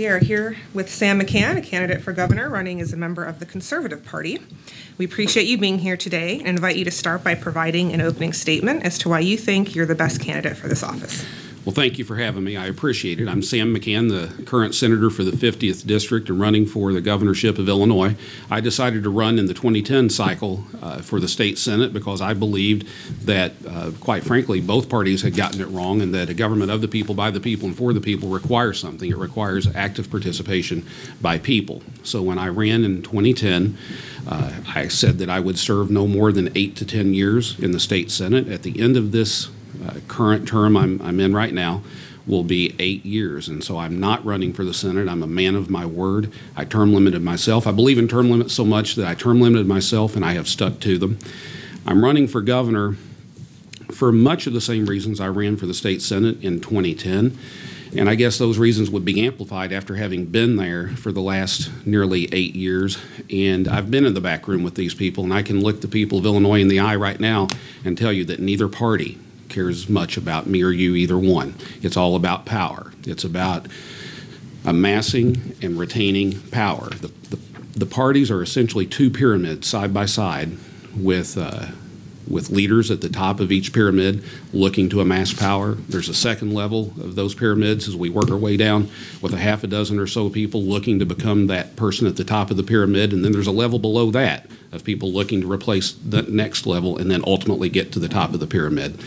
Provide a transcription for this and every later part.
We are here with Sam McCann, a candidate for governor running as a member of the Conservative Party. We appreciate you being here today and invite you to start by providing an opening statement as to why you think you're the best candidate for this office. Well, thank you for having me. I appreciate it. I'm Sam McCann, the current senator for the 50th District and running for the governorship of Illinois. I decided to run in the 2010 cycle for the state Senate because I believed that, quite frankly, both parties had gotten it wrong and that a government of the people, by the people, and for the people requires something. It requires active participation by people. So when I ran in 2010, I said that I would serve no more than 8 to 10 years in the state Senate. At the end of this current term I'm in right now will be 8 years, and so I'm not running for the Senate. I'm a man of my word. I term limited myself. I believe in term limits so much that I term limited myself, and I have stuck to them. I'm running for governor for much of the same reasons I ran for the state Senate in 2010, and I guess those reasons would be amplified after having been there for the last nearly 8 years. And I've been in the back room with these people, and I can look the people of Illinois in the eye right now and tell you that neither party cares much about me or you, either one. It's all about power. It's about amassing and retaining power. The parties are essentially two pyramids side by side with leaders at the top of each pyramid looking to amass power. There's a second level of those pyramids as we work our way down with a half a dozen or so people looking to become that person at the top of the pyramid, and then there's a level below that of people looking to replace the next level and then ultimately get to the top of the pyramid.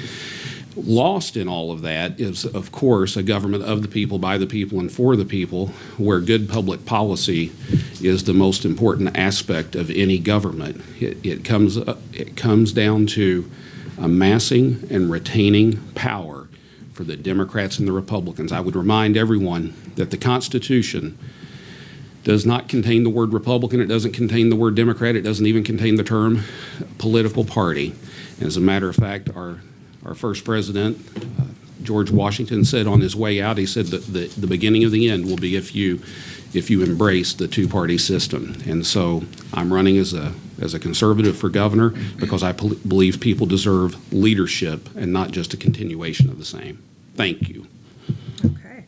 Lost in all of that is, of course, a government of the people, by the people, and for the people, where good public policy is the most important aspect of any government. It comes down to amassing and retaining power for the Democrats and the Republicans. I would remind everyone that the Constitution does not contain the word Republican. It doesn't contain the word Democrat. It doesn't even contain the term political party. And as a matter of fact, our first president, George Washington, said on his way out, he said that the beginning of the end will be if you embrace the two-party system. And so I'm running as a conservative for governor because I believe people deserve leadership and not just a continuation of the same. Thank you. Okay.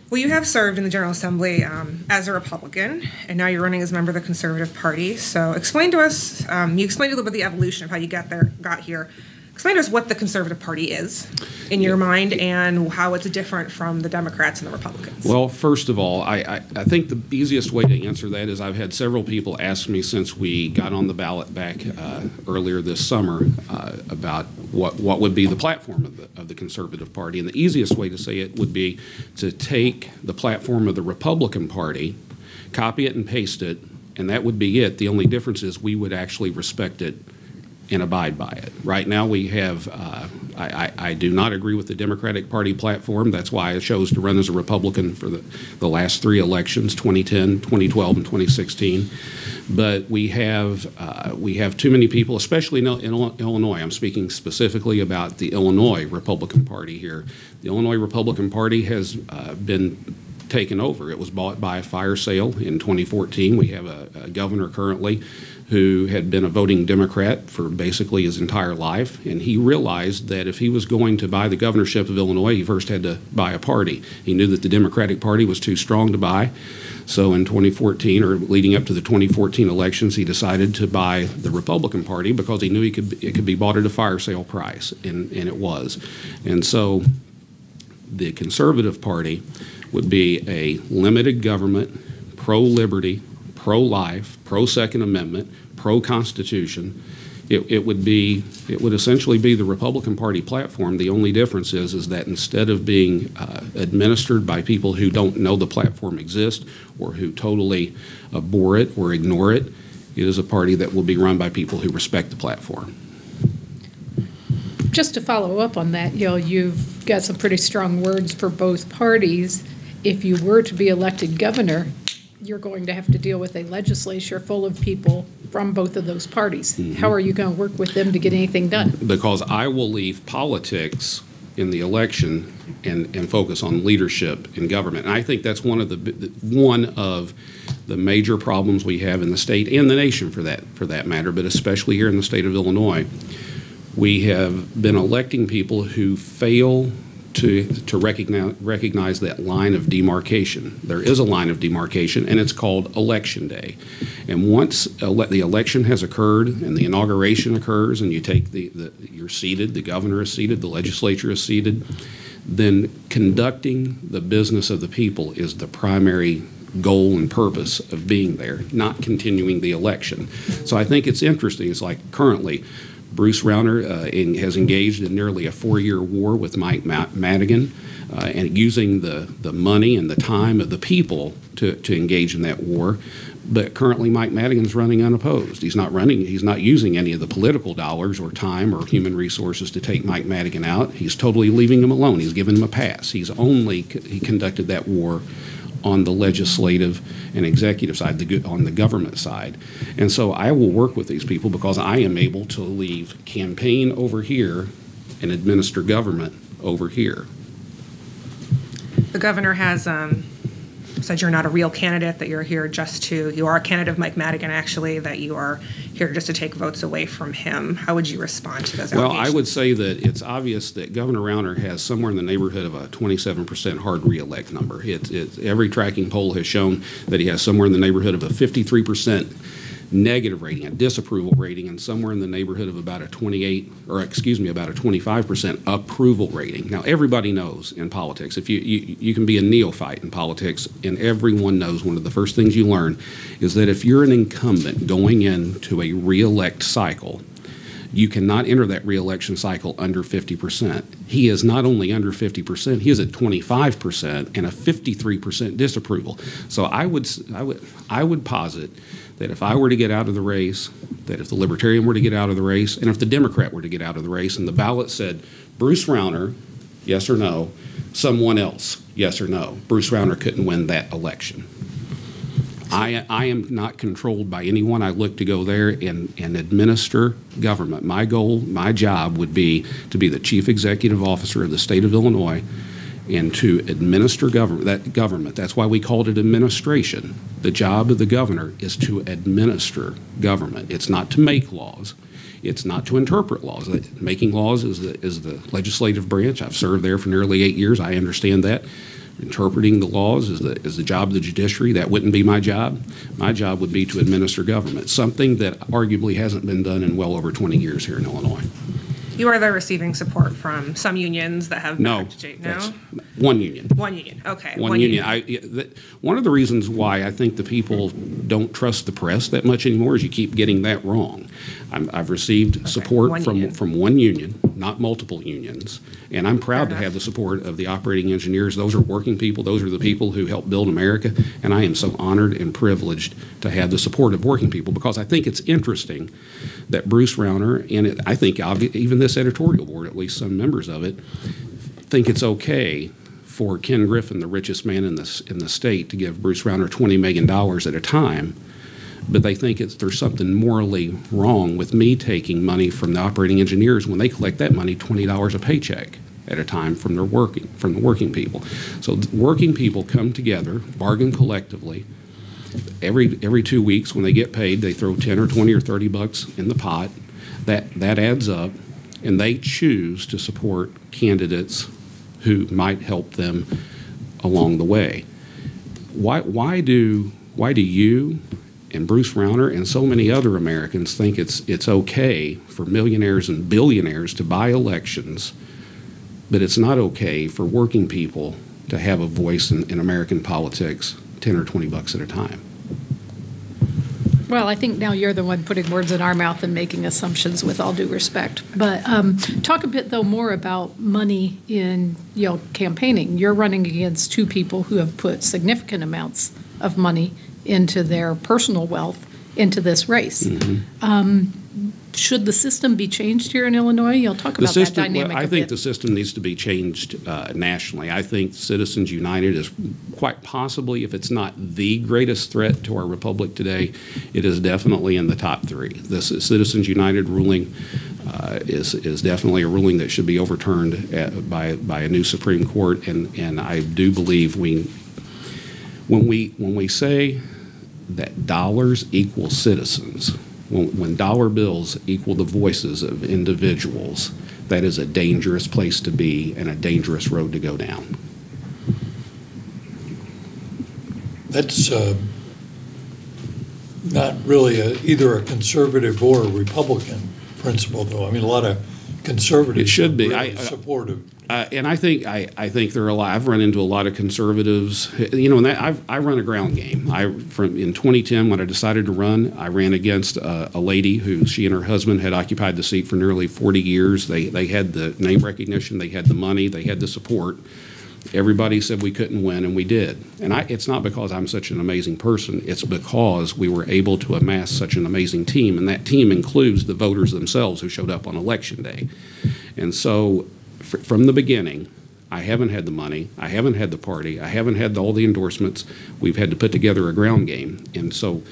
Well, you have served in the General Assembly as a Republican, and now you're running as a member of the Conservative Party. So explain to us, you explained a little bit the evolution of how you got here. Explain to us what the Conservative Party is in your mind and how it's different from the Democrats and the Republicans. Well, first of all, I think the easiest way to answer that is I've had several people ask me since we got on the ballot back earlier this summer about what would be the platform of the Conservative Party. And the easiest way to say it would be to take the platform of the Republican Party, copy it and paste it, and that would be it. The only difference is we would actually respect it and abide by it. Right now we have, I do not agree with the Democratic Party platform. That's why I chose to run as a Republican for the last 3 elections, 2010, 2012, and 2016. But we have too many people, especially in Illinois. I'm speaking specifically about the Illinois Republican Party here. The Illinois Republican Party has been taken over. It was bought by a fire sale in 2014. We have a governor currently who had been a voting Democrat for basically his entire life, and he realized that if he was going to buy the governorship of Illinois, he first had to buy a party. He knew that the Democratic Party was too strong to buy, so in 2014, or leading up to the 2014 elections, he decided to buy the Republican Party because he knew it could be bought at a fire sale price, and it was. And so the Conservative Party would be a limited government, pro-liberty, pro-life, pro-Second Amendment, pro-Constitution. It would essentially be the Republican Party platform. The only difference is that instead of being administered by people who don't know the platform exists or who totally abhor it or ignore it, it is a party that will be run by people who respect the platform. Just to follow up on that, you've got some pretty strong words for both parties. If you were to be elected governor, you're going to have to deal with a legislature full of people from both of those parties. Mm-hmm. How are you going to work with them to get anything done? Because I will leave politics in the election and focus on leadership in government. And I think that's one of the major problems we have in the state and the nation for that matter, but especially here in the state of Illinois. We have been electing people who fail to recognize that line of demarcation. There is a line of demarcation, and it's called Election Day. And once the election has occurred and the inauguration occurs, and you take you're seated, the governor is seated, the legislature is seated, then conducting the business of the people is the primary goal and purpose of being there, not continuing the election. So I think it's interesting. It's like currently, Bruce Rauner has engaged in nearly a 4-year war with Mike Madigan, and using the money and the time of the people to engage in that war. But currently, Mike Madigan's running unopposed. He's not using any of the political dollars or time or human resources to take Mike Madigan out. He's totally leaving him alone. He's given him a pass. He conducted that war on the legislative and executive side, on the government side. And so I will work with these people because I am able to leave campaign over here and administer government over here. The governor has said you're not a real candidate, that you are a candidate of Mike Madigan, actually, that you are here just to take votes away from him. How would you respond to those allegations? Well, I would say that it's obvious that Governor Rauner has somewhere in the neighborhood of a 27% hard reelect number. Every tracking poll has shown that he has somewhere in the neighborhood of a 53% negative rating, a disapproval rating, and somewhere in the neighborhood of about a 25% approval rating. Now, everybody knows in politics, if you can be a neophyte in politics, and everyone knows one of the first things you learn is that if you're an incumbent going into a reelect cycle, you cannot enter that reelection cycle under 50%. He is not only under 50%, he is at 25% and a 53% disapproval. So I would posit that if I were to get out of the race, that if the Libertarian were to get out of the race, and if the Democrat were to get out of the race, and the ballot said Bruce Rauner, yes or no, someone else, yes or no, Bruce Rauner couldn't win that election. I am not controlled by anyone. I look to go there and administer government. My goal, my job would be to be the chief executive officer of the state of Illinois and to administer government. That's why we called it administration. The job of the governor is to administer government. It's not to make laws. It's not to interpret laws. Making laws is the legislative branch. I've served there for nearly 8 years. I understand that. Interpreting the laws is the job of the judiciary. That wouldn't be my job. My job would be to administer government, something that arguably hasn't been done in well over 20 years here in Illinois. You are there receiving support from some unions that have no, one union. One union, okay. One union. One of the reasons why I think the people don't trust the press that much anymore is you keep getting that wrong. I've received support from one union, not multiple unions, and I'm proud to have the support of the operating engineers. Those are working people. Those are the people who help build America, and I am so honored and privileged to have the support of working people because I think it's interesting that Bruce Rauner, and I think even this editorial board, at least some members of it, think it's okay for Ken Griffin, the richest man in the state, to give Bruce Rauner $20 million at a time, but they think there's something morally wrong with me taking money from the operating engineers when they collect that money, $20 a paycheck at a time from the working people. So working people come together, bargain collectively. Every 2 weeks when they get paid, they throw 10 or 20 or 30 bucks in the pot. That adds up, and they choose to support candidates who might help them along the way. Why do you and Bruce Rauner and so many other Americans think it's okay for millionaires and billionaires to buy elections, but it's not okay for working people to have a voice in American politics 10 or 20 bucks at a time? Well, I think now you're the one putting words in our mouth and making assumptions, with all due respect. But talk a bit, though, more about money in campaigning. You're running against two people who have put significant amounts of money into their personal wealth into this race. Mm-hmm. Should the system be changed here in Illinois? You'll talk about that dynamic. Well, I think the system needs to be changed nationally. I think Citizens United is quite possibly, if it's not the greatest threat to our republic today, it is definitely in the top three. This Citizens United ruling is definitely a ruling that should be overturned by a new Supreme Court, and I do believe when we say that dollars equal citizens, when dollar bills equal the voices of individuals, that is a dangerous place to be and a dangerous road to go down. That's not really either a conservative or a Republican principle, though. I mean, a lot of conservatives It should be. are really supportive. And I think there are a lot. I've run into a lot of conservatives. You know, and I run a ground game. In 2010 when I decided to run, I ran against a lady who she and her husband had occupied the seat for nearly 40 years. They had the name recognition, they had the money, they had the support. Everybody said we couldn't win, and we did. And it's not because I'm such an amazing person. It's because we were able to amass such an amazing team, and that team includes the voters themselves who showed up on Election Day. And so from the beginning, I haven't had the money, I haven't had the party, I haven't had all the endorsements. We've had to put together a ground game. And so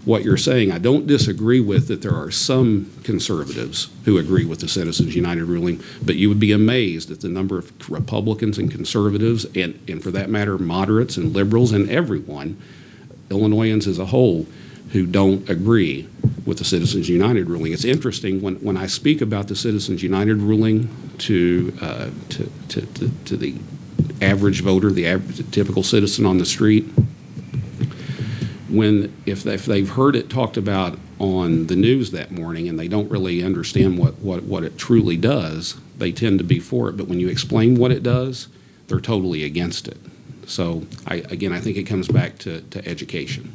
what you're saying, I don't disagree with that there are some conservatives who agree with the Citizens United ruling, but you would be amazed at the number of Republicans and conservatives, and for that matter, moderates and liberals and everyone, Illinoisans as a whole, who don't agree with the Citizens United ruling. It's interesting when I speak about the Citizens United ruling to the average voter, the typical citizen on the street. If they've heard it talked about on the news that morning and they don't really understand what it truly does, they tend to be for it. But when you explain what it does, they're totally against it. So I think it comes back to education.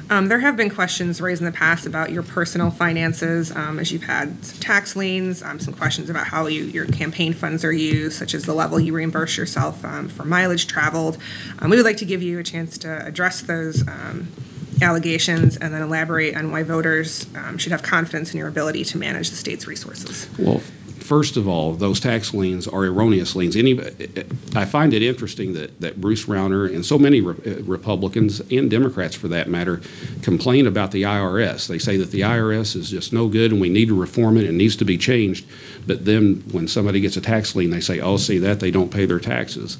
There have been questions raised in the past about your personal finances, as you've had some tax liens, some questions about how your campaign funds are used, such as the level you reimburse yourself for mileage traveled. We would like to give you a chance to address those allegations and then elaborate on why voters should have confidence in your ability to manage the state's resources. Well, first of all, those tax liens are erroneous liens. I find it interesting that Bruce Rauner and so many Republicans and Democrats, for that matter, complain about the IRS. They say that the IRS is just no good and we need to reform it and needs to be changed. But then when somebody gets a tax lien, they say, oh, see that, they don't pay their taxes.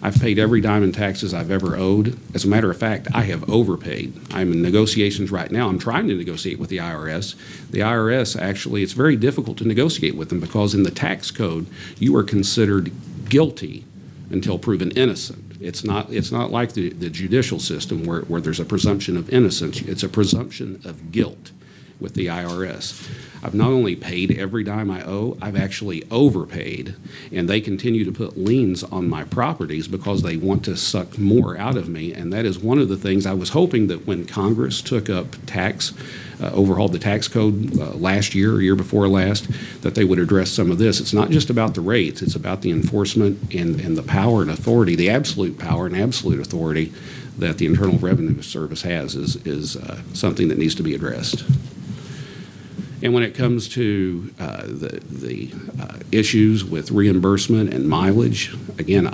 I've paid every dime in taxes I've ever owed. As a matter of fact, I have overpaid. I'm in negotiations right now. I'm trying to negotiate with the IRS. The IRS, actually, it's very difficult to negotiate with them because in the tax code, you are considered guilty until proven innocent. It's not like the judicial system where there's a presumption of innocence. It's a presumption of guilt with the IRS. I've not only paid every dime I owe, I've actually overpaid, and they continue to put liens on my properties because they want to suck more out of me, and that is one of the things I was hoping that when Congress took up overhauled the tax code last year or year before last, that they would address some of this. It's not just about the rates, it's about the enforcement and the power and authority, the absolute power and absolute authority that the Internal Revenue Service has is something that needs to be addressed. And when it comes to the issues with reimbursement and mileage, again,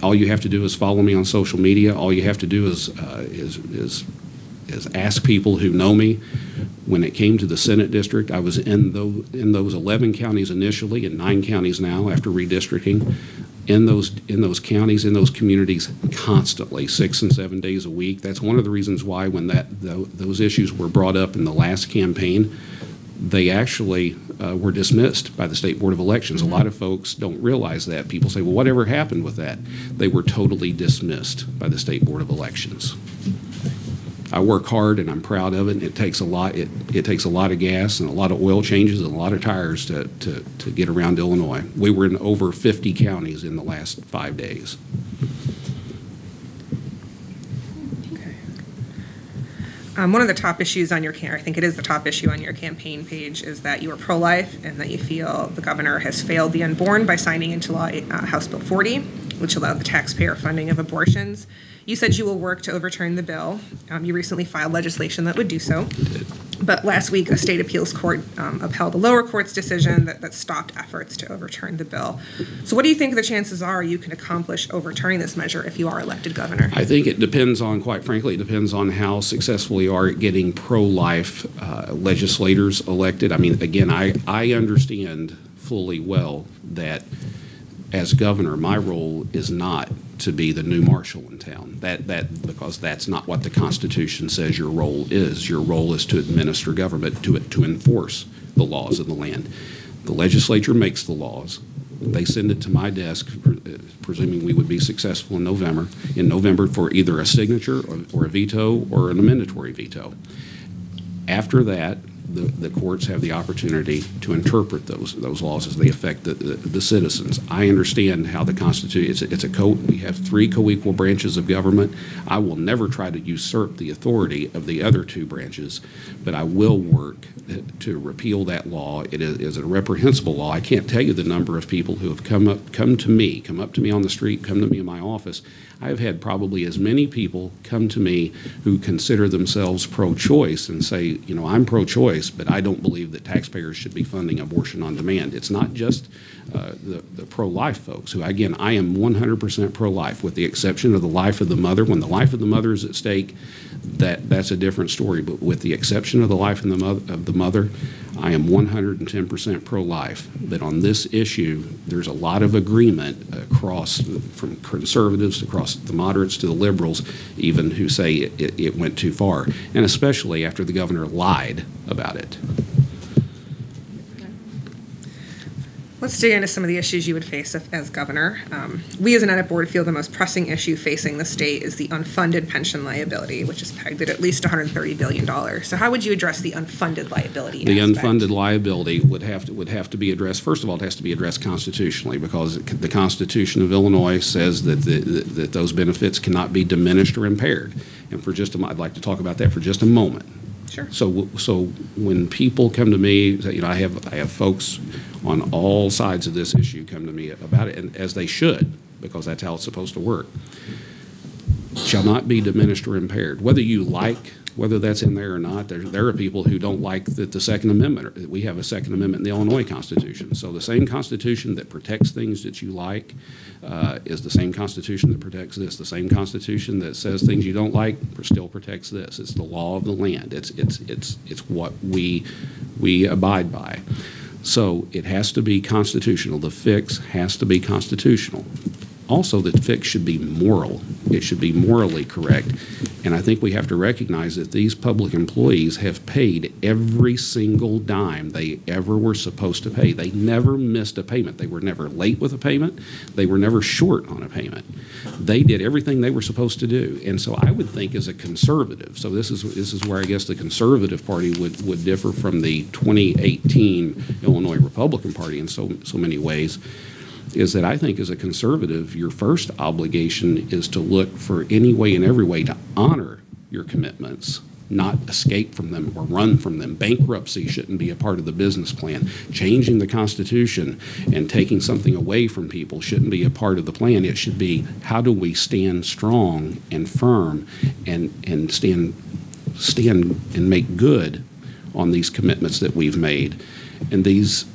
all you have to do is follow me on social media. All you have to do is ask people who know me. When it came to the Senate district, I was in those 11 counties initially and 9 counties now after redistricting. In those counties, in those communities, constantly, 6 and 7 days a week. That's one of the reasons why when those issues were brought up in the last campaign, they actually were dismissed by the State Board of Elections. A lot of folks don't realize that. People say, well, whatever happened with that? They were totally dismissed by the State Board of Elections. I work hard and I'm proud of it, and it takes a lot. It takes a lot of gas and a lot of oil changes and a lot of tires to get around Illinois. We were in over 50 counties in the last 5 days. Okay. One of the top issues on I think it is the top issue on your campaign page, is that you are pro-life and that you feel the governor has failed the unborn by signing into law House Bill 40, which allowed the taxpayer funding of abortions. You said you will work to overturn the bill. You recently filed legislation that would do so. But last week, a state appeals court upheld a lower court's decision that stopped efforts to overturn the bill. So what do you think the chances are you can accomplish overturning this measure if you are elected governor? I think it depends on, quite frankly, it depends on how successful you are at getting pro-life legislators elected. I mean, again, I understand fully well that as governor, my role is not to be the new marshal in town. Because that's not what the Constitution says your role is. Your role is to administer government, to enforce the laws of the land. The legislature makes the laws. They send it to my desk, presuming we would be successful in November for either a signature or a veto or an amendatory veto. After that, the courts have the opportunity to interpret those laws as they affect the citizens. I understand how the Constitution, we have 3 co-equal branches of government. I will never try to usurp the authority of the other 2 branches, but I will work to repeal that law. It is a reprehensible law. I can't tell you the number of people who have come up to me on the street, come to me in my office. I've had probably as many people come to me who consider themselves pro-choice and say, you know, I'm pro-choice, but I don't believe that taxpayers should be funding abortion on demand. It's not just the pro-life folks who, again, I am 100% pro-life with the exception of the life of the mother. When the life of the mother is at stake, that's a different story. But with the exception of the life of the mother, I am 110% pro-life. But on this issue, there's a lot of agreement across, from conservatives across the moderates to the liberals, even who say it went too far, and especially after the governor lied about it. Let's dig into some of the issues you would face as governor. We as an edit board feel the most pressing issue facing the state is the unfunded pension liability, which is pegged at least $130 billion. So how would you address the unfunded liability The aspect? Unfunded liability would have to be addressed. First of all, it has to be addressed constitutionally, because the Constitution of Illinois says that that those benefits cannot be diminished or impaired. And I'd like to talk about that for just a moment. Sure. So when people come to me, you know, I have folks on all sides of this issue come to me about it, and as they should, because that's how it's supposed to work. Shall not be diminished or impaired. Whether that's in there or not, there are people who don't like that the Second Amendment. We have a Second Amendment in the Illinois Constitution. So the same Constitution that protects things that you like is the same Constitution that protects this. The same Constitution that says things you don't like still protects this. It's the law of the land. It's what we abide by. So it has to be constitutional. The fix has to be constitutional. Also, the fix should be moral. It should be morally correct. And I think we have to recognize that these public employees have paid every single dime they ever were supposed to pay. They never missed a payment. They were never late with a payment. They were never short on a payment. They did everything they were supposed to do. And so I would think as a conservative, so this is where I guess the Conservative Party would differ from the 2018 Illinois Republican Party in so many ways, is that I think as a conservative, your first obligation is to look for any way and every way to honor your commitments, not escape from them or run from them. Bankruptcy shouldn't be a part of the business plan. Changing the Constitution and taking something away from people shouldn't be a part of the plan. It should be, how do we stand strong and firm and stand and make good on these commitments that we've made and these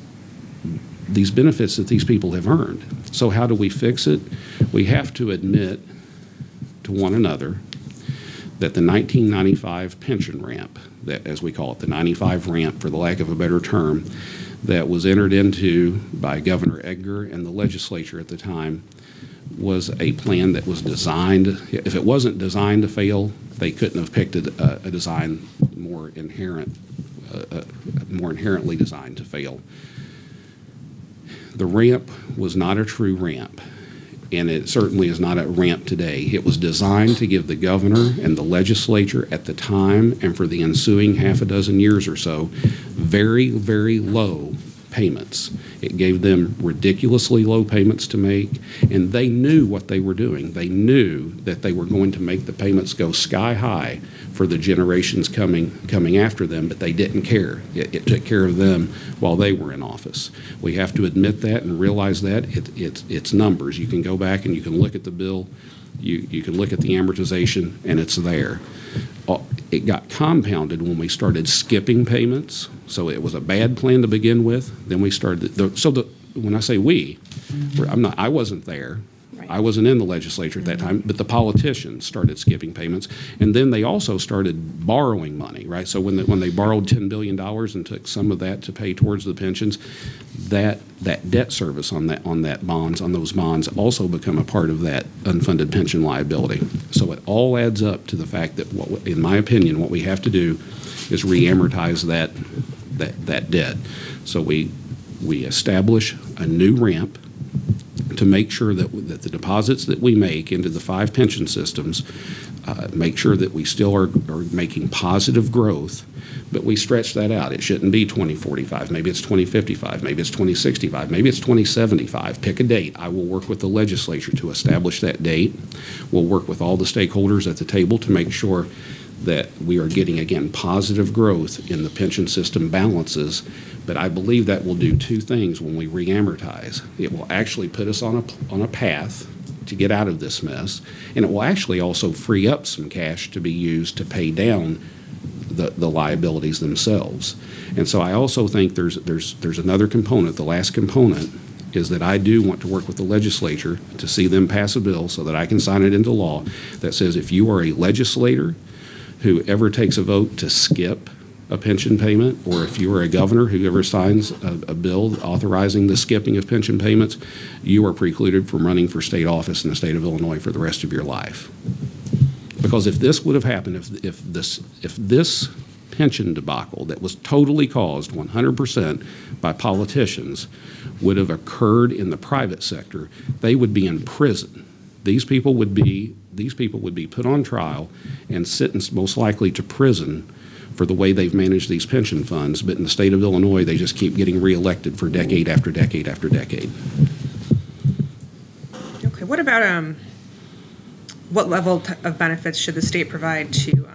benefits that these people have earned. So how do we fix it? We have to admit to one another that the 1995 pension ramp, that, as we call it, the 95 ramp for the lack of a better term, that was entered into by Governor Edgar and the legislature at the time, was a plan that was designed, if it wasn't designed to fail, they couldn't have picked a design more inherently designed to fail. The ramp was not a true ramp, and it certainly is not a ramp today. It was designed to give the governor and the legislature at the time and for the ensuing half a dozen years or so very, very low payments. It gave them ridiculously low payments to make, and they knew what they were doing. They knew that they were going to make the payments go sky high for the generations coming after them, but they didn't care. It took care of them while they were in office. We have to admit that and realize that it's numbers. You can go back and you can look at the bill, you can look at the amortization, and it's there. It got compounded when we started skipping payments, so it was a bad plan to begin with. Then we started, when I say we, I wasn't there. Right. I wasn't in the legislature at that time, but the politicians started skipping payments, and then they also started borrowing money, right? So when they borrowed $10 billion and took some of that to pay towards the pensions, that debt service on those bonds also become a part of that unfunded pension liability. So it all adds up to the fact that, in my opinion, what we have to do is re-amortize that debt. So we establish a new ramp to make sure that the deposits that we make into the 5 pension systems make sure that we still are making positive growth, but we stretch that out. It shouldn't be 2045. Maybe it's 2055. Maybe it's 2065. Maybe it's 2075. Pick a date. I will work with the legislature to establish that date. We'll work with all the stakeholders at the table to make sure that we are getting, again, positive growth in the pension system balances. But I believe that will do 2 things when we re-amortize. It will actually put us on a path to get out of this mess, and it will actually also free up some cash to be used to pay down the liabilities themselves. And so I also think there's another component. The last component is that I do want to work with the legislature to see them pass a bill so that I can sign it into law that says if you are a legislator who ever takes a vote to skip a pension payment, or if you are a governor who ever signs a bill authorizing the skipping of pension payments, you are precluded from running for state office in the state of Illinois for the rest of your life. Because if this would have happened, if this pension debacle that was totally caused 100% by politicians would have occurred in the private sector, they would be in prison. These people would be put on trial and sentenced most likely to prison for the way they've managed these pension funds. But in the state of Illinois, they just keep getting reelected for decade after decade after decade. Okay, what about what level of benefits should the state provide to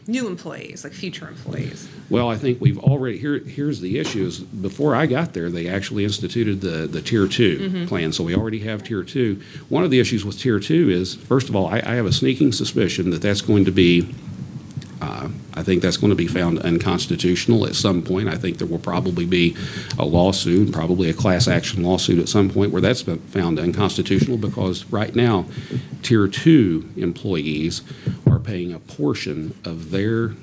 new employees, like future employees? Well, I think we've already, here's the issue is before I got there, they actually instituted the Tier 2 plan, so we already have Tier 2. One of the issues with Tier 2 is, first of all, I have a sneaking suspicion that that's going to be I think that's going to be found unconstitutional at some point. I think there will probably be a lawsuit, probably a class action lawsuit at some point where that's been found unconstitutional, because right now Tier 2 employees are paying a portion of the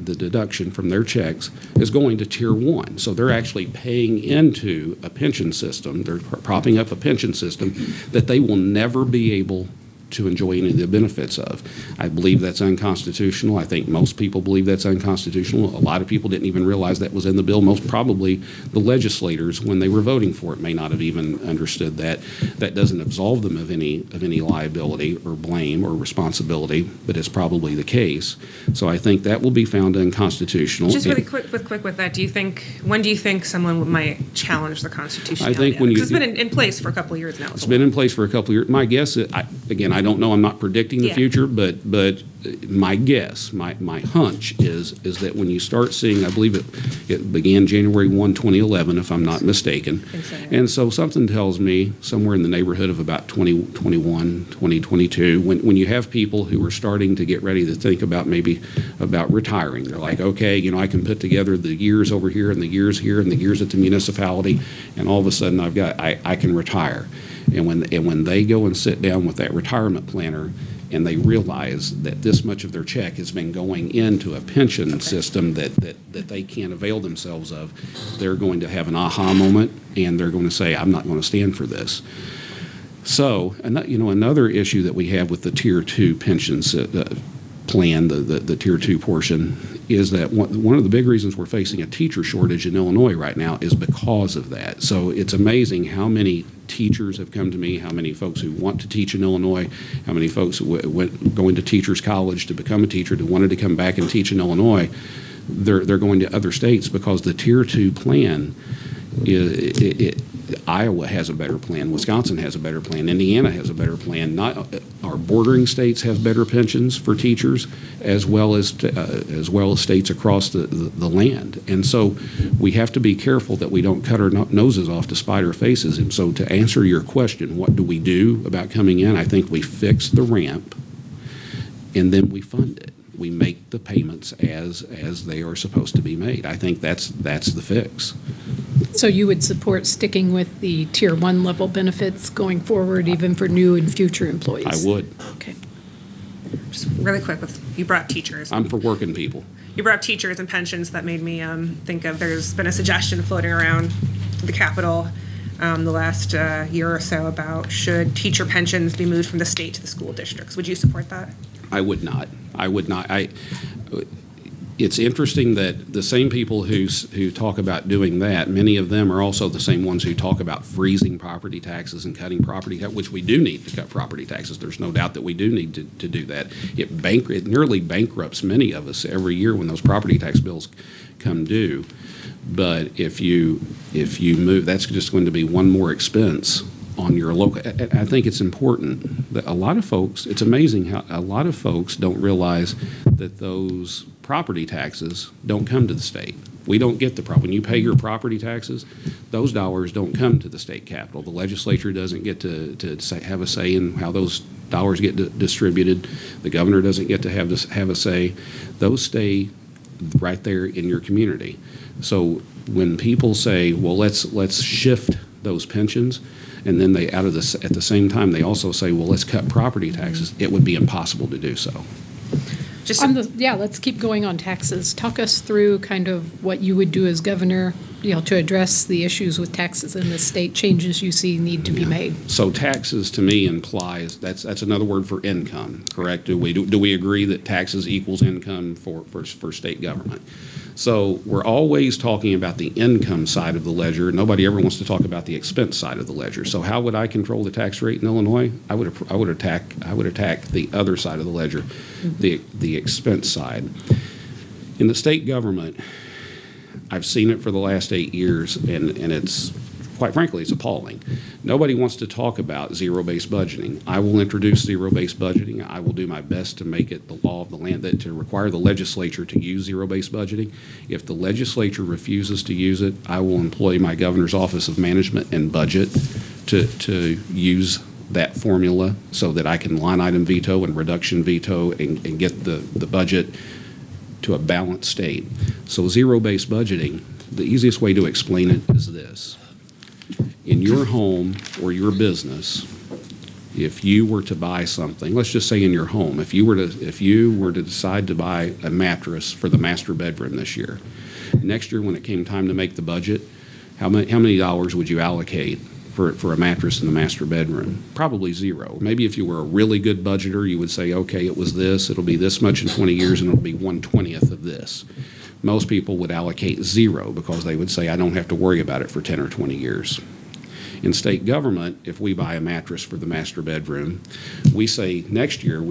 deduction from their checks is going to Tier 1. So they're actually paying into a pension system. They're propping up a pension system that they will never be able to enjoy any of the benefits of. I believe that's unconstitutional. I think most people believe that's unconstitutional. A lot of people didn't even realize that was in the bill. Most probably the legislators, when they were voting for it, may not have even understood that. That doesn't absolve them of any liability or blame or responsibility, but it's probably the case. So I think that will be found unconstitutional. Just really quick with that, when do you think someone might challenge the constitutionality? I think when it's been in place for a couple of years now. It's been in place for a couple of years. My guess, again, I don't know. I'm not predicting the future, but my guess, my hunch is that when you start seeing, I believe it began January 1, 2011, if I'm not mistaken. And so something tells me somewhere in the neighborhood of about 2021, 2022, when you have people who are starting to get ready to think about retiring. They're like, okay, I can put together the years over here and the years here and the years at the municipality, and all of a sudden I can retire. And when they go and sit down with that retirement planner and they realize that this much of their check has been going into a pension system that they can't avail themselves of, they're going to have an aha moment, and they're going to say, I'm not going to stand for this. So, another issue that we have with the Tier 2 pension plan, the Tier 2 portion, is that one of the big reasons we're facing a teacher shortage in Illinois right now is because of that. So it's amazing how many teachers have come to me, how many folks who want to teach in Illinois, how many folks going to teachers college to become a teacher, who wanted to come back and teach in Illinois. They're going to other states because the Tier 2 plan, Iowa has a better plan, Wisconsin has a better plan, Indiana has a better plan. Our bordering states have better pensions for teachers, as well as states across the land. And so we have to be careful that we don't cut our noses off to spite our faces. And so to answer your question, what do we do about coming in? I think we fix the ramp, and then we fund it. we make the payments as they are supposed to be made. I think that's the fix. So you would support sticking with the Tier 1 level benefits going forward, even for new and future employees? I would. Okay. Just really quick, you brought teachers. I'm for working people. You brought up teachers and pensions. That made me think of, there's been a suggestion floating around the Capitol the last year or so about should teacher pensions be moved from the state to the school districts. Would you support that? I would not. I would not. It's interesting that the same people who talk about doing that, many of them are also the same ones who talk about freezing property taxes and cutting property taxes, which we do need to cut property taxes. There's no doubt that we do need to do that. It nearly bankrupts many of us every year when those property tax bills come due. But if you move, that's just going to be one more expense on your local. I think it's important that a lot of folks, it's amazing how a lot of folks don't realize that those property taxes don't come to the state. We don't get when you pay your property taxes, those dollars don't come to the state capitol. The legislature doesn't get to have a say in how those dollars get distributed. The governor doesn't get to have a say. Those stay right there in your community. So when people say, well, let's shift those pensions, and then at the same time they also say, well, let's cut property taxes, it would be impossible to do so. Let's keep going on taxes. Talk us through kind of what you would do as governor, to address the issues with taxes in the state, changes you see need to be made. So taxes to me implies that's another word for income, correct? Do we agree that taxes equals income for state government? So we're always talking about the income side of the ledger. Nobody ever wants to talk about the expense side of the ledger. So how would I control the tax rate in Illinois? I would attack the other side of the ledger, the expense side. In the state government, I've seen it for the last 8 years, and it's, quite frankly, it's appalling. Nobody wants to talk about zero-based budgeting. I will introduce zero-based budgeting. I will do my best to make it the law of the land, to require the legislature to use zero-based budgeting. If the legislature refuses to use it, I will employ my governor's office of management and budget to use that formula so that I can line item veto and reduction veto and get the budget to a balanced state. So zero-based budgeting, the easiest way to explain it is this. In your home or your business, if you were to buy something, let's just say in your home, if you were to decide to buy a mattress for the master bedroom this year, next year when it came time to make the budget, how many dollars would you allocate for a mattress in the master bedroom? Probably zero. Maybe if you were a really good budgeter, you would say, okay, it was this, it'll be this much in 20 years, and it'll be 1/20th of this. Most people would allocate zero because they would say, I don't have to worry about it for 10 or 20 years. In state government, if we buy a mattress for the master bedroom, we say next year,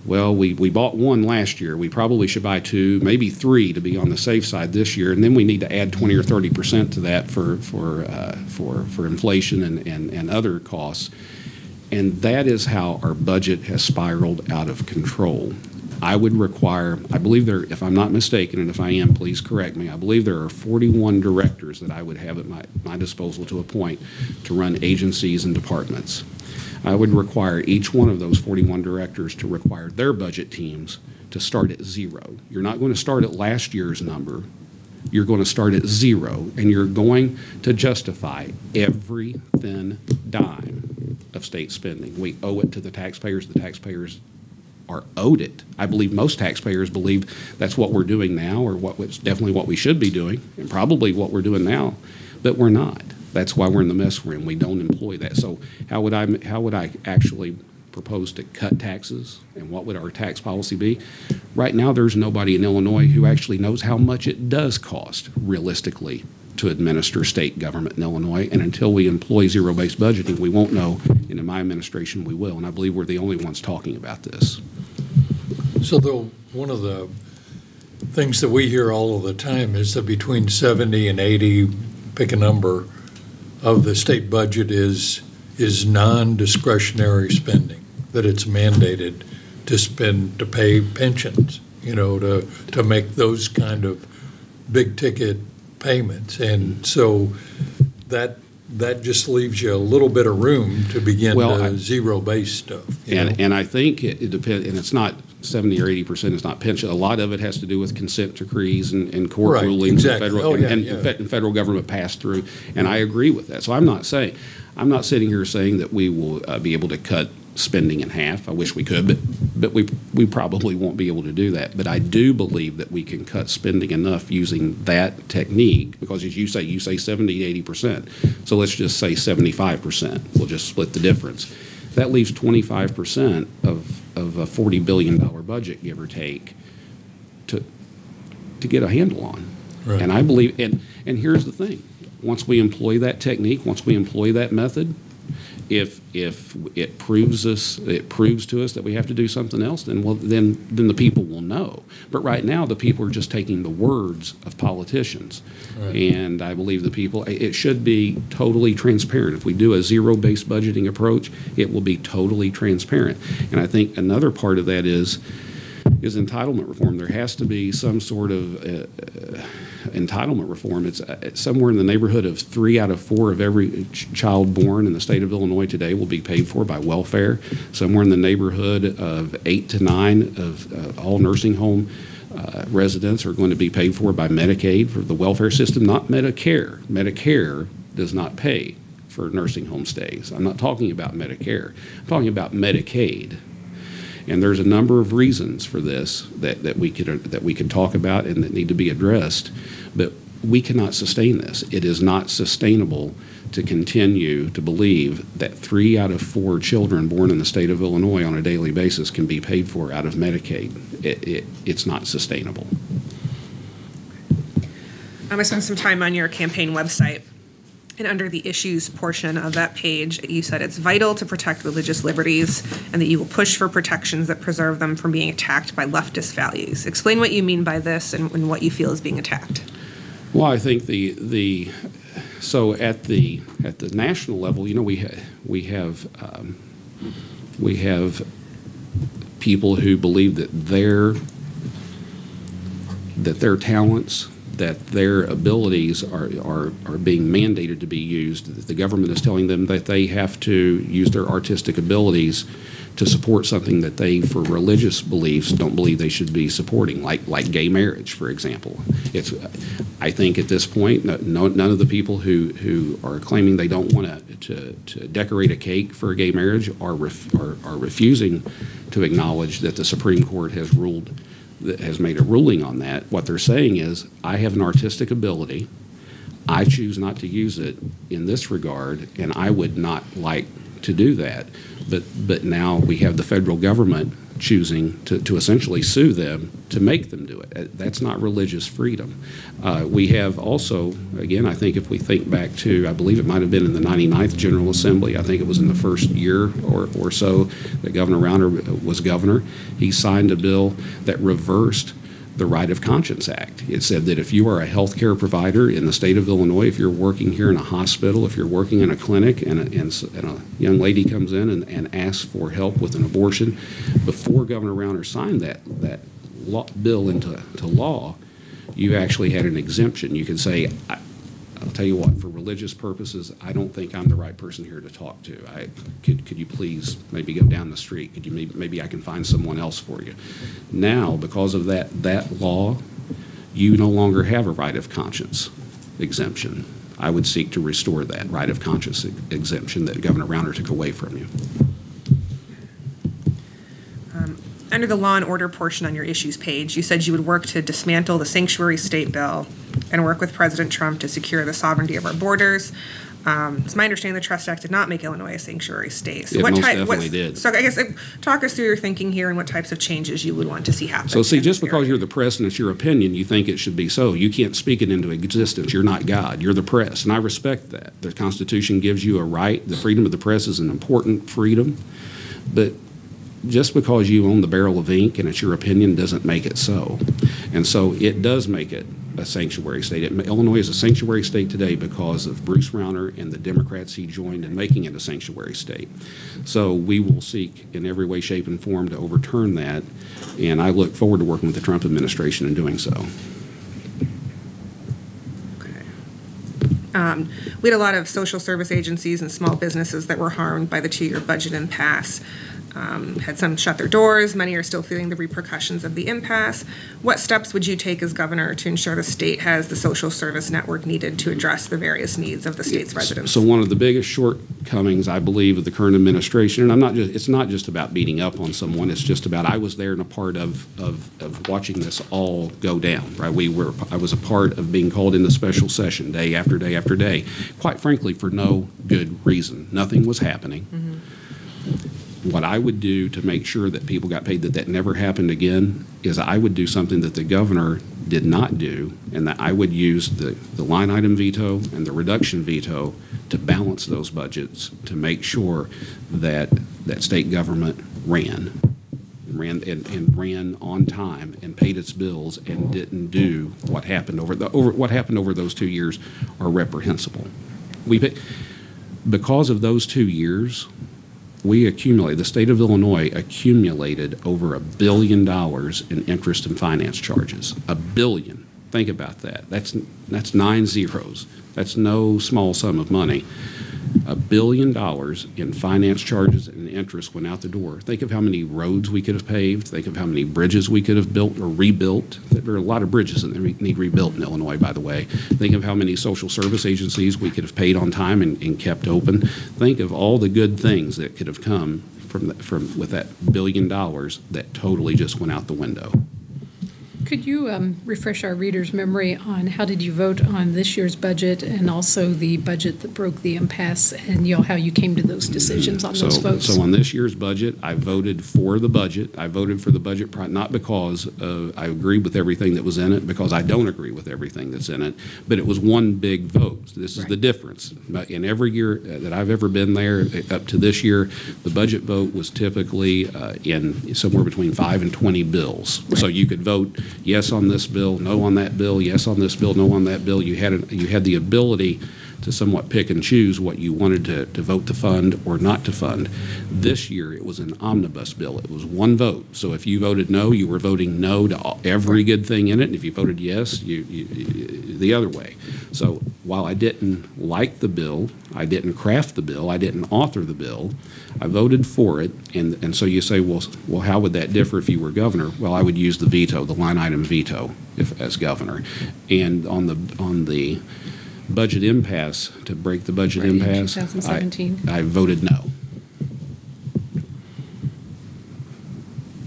well, we bought one last year. We probably should buy two, maybe three to be on the safe side this year, and then we need to add 20 or 30% to that for inflation and other costs. And that is how our budget has spiraled out of control. I would require, I believe there, if I'm not mistaken, and if I am, please correct me, I believe there are 41 directors that I would have at my disposal to appoint to run agencies and departments. I would require each one of those 41 directors to require their budget teams to start at zero. You're not going to start at last year's number. You're going to start at zero, and you're going to justify every thin dime of state spending. We owe it to the taxpayers. The taxpayers are owed it. I believe most taxpayers believe that's what we're doing now, or it's definitely what we should be doing, and probably what we're doing now, but we're not. That's why we're in the mess we're in. We don't employ that. So how would I actually propose to cut taxes, and what would our tax policy be? Right now, there's nobody in Illinois who actually knows how much it does cost, realistically, to administer state government in Illinois. And until we employ zero-based budgeting, we won't know. And in my administration, we will. And I believe we're the only ones talking about this. So though, one of the things that we hear all of the time is that between 70 and 80, pick a number, of the state budget is non-discretionary spending, that it's mandated to spend to pay pensions, to make those kind of big ticket payments. And so that that just leaves you a little bit of room to begin the zero-based stuff. And I think it depends, and it's not 70 or 80% is not pension. A lot of it has to do with consent decrees and court rulings and federal government pass through. And I agree with that. So I'm not sitting here saying that we will be able to cut spending in half. I wish we could, but we probably won't be able to do that. But I do believe that we can cut spending enough using that technique, because as you say 70 to 80%. So let's just say 75%. We'll just split the difference. That leaves 25% of a $40 billion budget, give or take, to get a handle on. Right. And I believe, and here's the thing: once we employ that technique, once we employ that method, if it proves to us that we have to do something else, then the people will know. But right now, the people are just taking the words of politicians, and I believe the people. It should be totally transparent. If we do a zero-based budgeting approach, it will be totally transparent. And I think another part of that is entitlement reform. There has to be some sort of entitlement reform. It's somewhere in the neighborhood of 3 out of 4 of every child born in the state of Illinois today will be paid for by welfare. Somewhere in the neighborhood of 8 to 9 of all nursing home residents are going to be paid for by Medicaid, for the welfare system, not Medicare. Medicare does not pay for nursing home stays. I'm not talking about Medicare. I'm talking about Medicaid. And there's a number of reasons for this that we could talk about and that need to be addressed, but we cannot sustain this. It is not sustainable to continue to believe that 3 out of 4 children born in the state of Illinois on a daily basis can be paid for out of Medicaid. It's not sustainable. I spent some time on your campaign website. And under the issues portion of that page, you said it's vital to protect religious liberties and that you will push for protections that preserve them from being attacked by leftist values. Explain what you mean by this and what you feel is being attacked. Well, I think so at the national level, you know, we have people who believe that their talents, that their abilities are being mandated to be used, that the government is telling them that they have to use their artistic abilities to support something that they, for religious beliefs, don't believe they should be supporting, like gay marriage, for example. I think at this point, none of the people who are claiming they don't want to decorate a cake for a gay marriage are refusing to acknowledge that the Supreme Court has made a ruling on that. What they're saying is, I have an artistic ability, I choose not to use it in this regard, and I would not like to do that. But now we have the federal government choosing to essentially sue them to make them do it. That's not religious freedom. We have also, again, I think if we think back to, I believe it might have been in the 99th General Assembly, I think it was in the first year or so that Governor Rauner was governor, he signed a bill that reversed the Right of Conscience Act. It said that if you are a health care provider in the state of Illinois, if you're working here in a hospital, if you're working in a clinic, and a young lady comes in and asks for help with an abortion, before Governor Rauner signed that bill into law, you actually had an exemption. You can say, I'll tell you what, for religious purposes, I don't think I'm the right person here to talk to. Could you please maybe go down the street? Could you maybe I can find someone else for you? Now, because of that law, you no longer have a right of conscience exemption. I would seek to restore that right of conscience exemption that Governor Rauner took away from you. Under the law and order portion on your issues page, you said you would work to dismantle the sanctuary state bill and work with President Trump to secure the sovereignty of our borders. It's my understanding the Trust Act did not make Illinois a sanctuary state. So it most definitely did. So I guess talk us through your thinking here and what types of changes you would want to see happen. So see, just because you're the press and it's your opinion, you think it should be so. You can't speak it into existence. You're not God. You're the press, and I respect that. The Constitution gives you a right. The freedom of the press is an important freedom, but just because you own the barrel of ink and it's your opinion doesn't make it so. And so it does make it a sanctuary state. Illinois is a sanctuary state today because of Bruce Rauner and the Democrats he joined in making it a sanctuary state. So we will seek in every way, shape, and form to overturn that, and I look forward to working with the Trump administration in doing so. Okay. We had a lot of social service agencies and small businesses that were harmed by the 2-year budget impasse. Had some shut their doors. Many are still feeling the repercussions of the impasse. What steps would you take as governor to ensure the state has the social service network needed to address the various needs of the state's residents? So one of the biggest shortcomings, I believe, of the current administration, and it's not just about beating up on someone, it's just about I was there and a part of watching this all go down, right? I was a part of being called into special session day after day after day, quite frankly, for no good reason. Nothing was happening. What I would do to make sure that people got paid, that never happened again, is I would do something that the governor did not do, and that I would use the line item veto and the reduction veto to balance those budgets to make sure that state government ran on time and paid its bills and didn't do what happened over those 2 years are reprehensible. Because of those 2 years, the state of Illinois accumulated over $1 billion in interest and finance charges. $1 billion. Think about that. That's 9 zeros. That's no small sum of money. $1 billion in finance charges and interest went out the door. Think of how many roads we could have paved. Think of how many bridges we could have built or rebuilt. There are a lot of bridges that need rebuilt in Illinois, by the way. Think of how many social service agencies we could have paid on time and kept open. Think of all the good things that could have come with that $1 billion that totally just went out the window. Could you refresh our readers' memory on how did you vote on this year's budget and also the budget that broke the impasse, and how you came to those decisions on those votes? So on this year's budget, I voted for the budget. I voted for the budget not because I agreed with everything that was in it, because I don't agree with everything that's in it, but it was one big vote. This is the difference. In every year that I've ever been there, up to this year, the budget vote was typically in somewhere between 5 and 20 bills. Right. So you could vote yes on this bill, no on that bill, yes on this bill, no on that bill. You had the ability to somewhat pick and choose what you wanted to vote to fund or not to fund. This year it was an omnibus bill. It was one vote. So if you voted no, you were voting no to every good thing in it. And if you voted yes, you the other way. So while I didn't like the bill, I didn't craft the bill, I didn't author the bill, I voted for it. And so you say, well, how would that differ if you were governor? Well, I would use the veto, the line item veto, as governor. And on the budget impasse, to break the budget impasse, 2017. I voted no.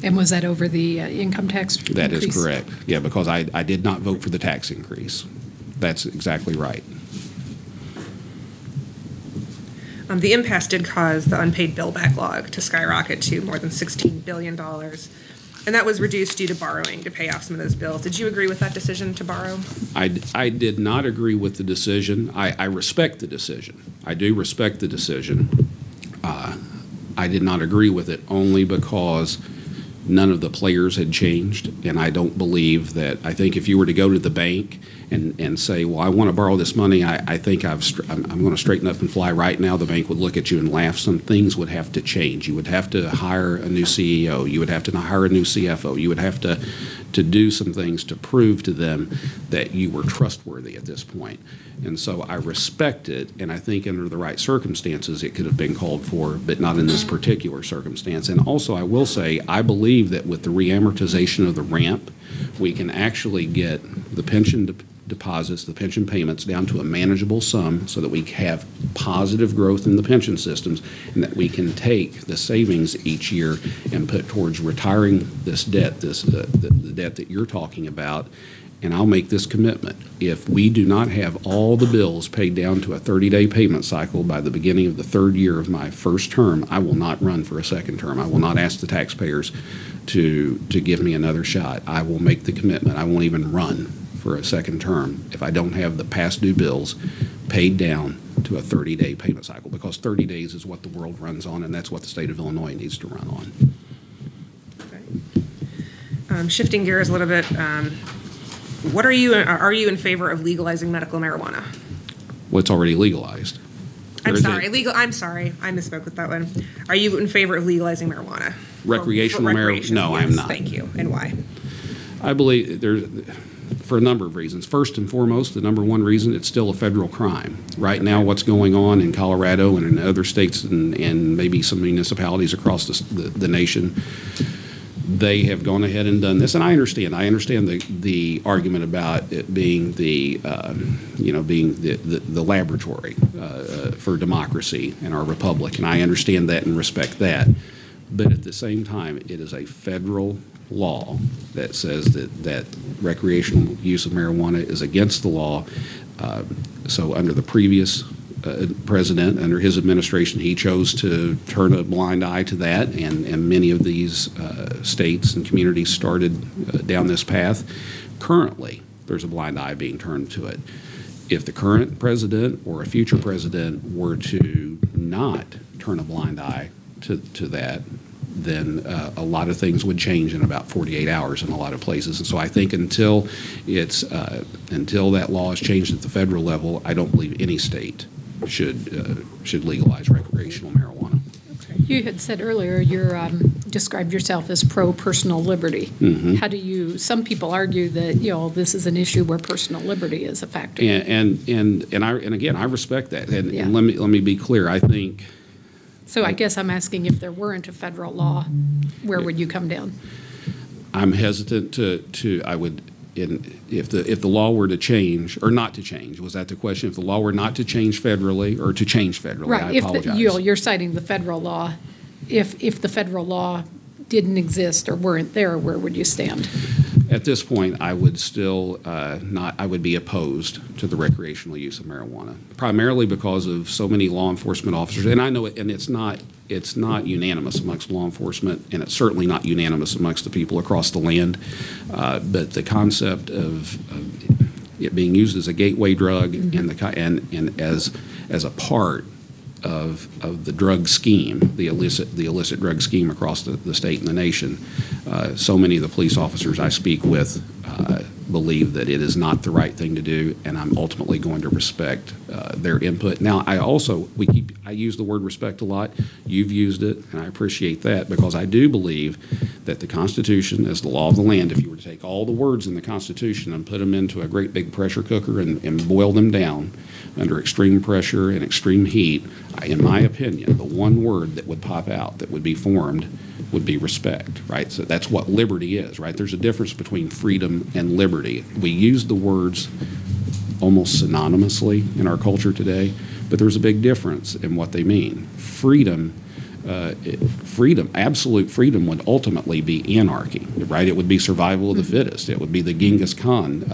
And was that over the income tax increase? That is correct. Yeah, because I did not vote for the tax increase. That's exactly right. The impasse did cause the unpaid bill backlog to skyrocket to more than $16 billion. And that was reduced due to borrowing to pay off some of those bills. Did you agree with that decision to borrow? I did not agree with the decision. I respect the decision. I do respect the decision. I did not agree with it only because none of the players had changed, and I don't believe that. I think if you were to go to the bank and say, well, I want to borrow this money, I think I'm going to straighten up and fly right now, the bank would look at you and laugh. Some things would have to change. You would have to hire a new CEO. You would have to hire a new CFO. You would have to do some things to prove to them that you were trustworthy at this point. And so I respect it, and I think under the right circumstances it could have been called for, but not in this particular circumstance. And also I will say, I believe that with the reamortization of the ramp, we can actually get the pension deposits, the pension payments, down to a manageable sum so that we have positive growth in the pension systems, and that we can take the savings each year and put towards retiring this debt, the debt that you're talking about. And I'll make this commitment. If we do not have all the bills paid down to a 30-day payment cycle by the beginning of the 3rd year of my first term, I will not run for a second term. I will not ask the taxpayers to give me another shot. I will make the commitment. I won't even run for a second term if I don't have the past due bills paid down to a 30-day payment cycle, because 30 days is what the world runs on, and that's what the state of Illinois needs to run on. Okay. Shifting gears a little bit, are you in favor of legalizing medical marijuana? Well, it's already legalized. I'm sorry, I misspoke with that one. Are you in favor of legalizing marijuana? Recreational marijuana? No, yes, I'm not. Thank you. And why? I believe for a number of reasons. First and foremost, the number one reason, it's still a federal crime. Right now, what's going on in Colorado and in other states and maybe some municipalities across the nation, they have gone ahead and done this, and I understand. I understand the argument about it being the laboratory for democracy in our republic, and I understand that and respect that. But at the same time, it is a federal law that says that recreational use of marijuana is against the law. So under the previous president, under his administration, he chose to turn a blind eye to that, and many of these states and communities started down this path. Currently, there's a blind eye being turned to it. If the current president or a future president were to not turn a blind eye to that, then a lot of things would change in about 48 hours in a lot of places. And so I think until that law is changed at the federal level, I don't believe any state should legalize recreational marijuana. You had said earlier you described yourself as pro-personal liberty. Mm-hmm. How do you? Some people argue that this is an issue where personal liberty is a factor. And again, I respect that. And let me be clear. I think. So I guess I'm asking, if there weren't a federal law, where would you come down? I'm hesitant to I would. If the law were to change or not to change, was that the question? If the law were not to change federally or to change federally, right. I apologize. You're citing the federal law. If the federal law didn't exist or weren't there, where would you stand? At this point, I would still I would be opposed to the recreational use of marijuana, primarily because of so many law enforcement officers. And I know it, and it's not unanimous amongst law enforcement, and it's certainly not unanimous amongst the people across the land. But the concept of it being used as a gateway drug and as a part of the drug scheme, the illicit drug scheme across the state and the nation. So many of the police officers I speak with believe that it is not the right thing to do, and I'm ultimately going to respect their input. Now, I use the word respect a lot. You've used it, and I appreciate that, because I do believe that the Constitution is the law of the land. If you were to take all the words in the Constitution and put them into a great big pressure cooker and boil them down under extreme pressure and extreme heat, in my opinion, the one word that would pop out, that would be formed, would be respect, right? So that's what liberty is, right? There's a difference between freedom and liberty. We use the words almost synonymously in our culture today, but there's a big difference in what they mean. Freedom, absolute freedom would ultimately be anarchy, right? It would be survival of the fittest. It would be the Genghis Khan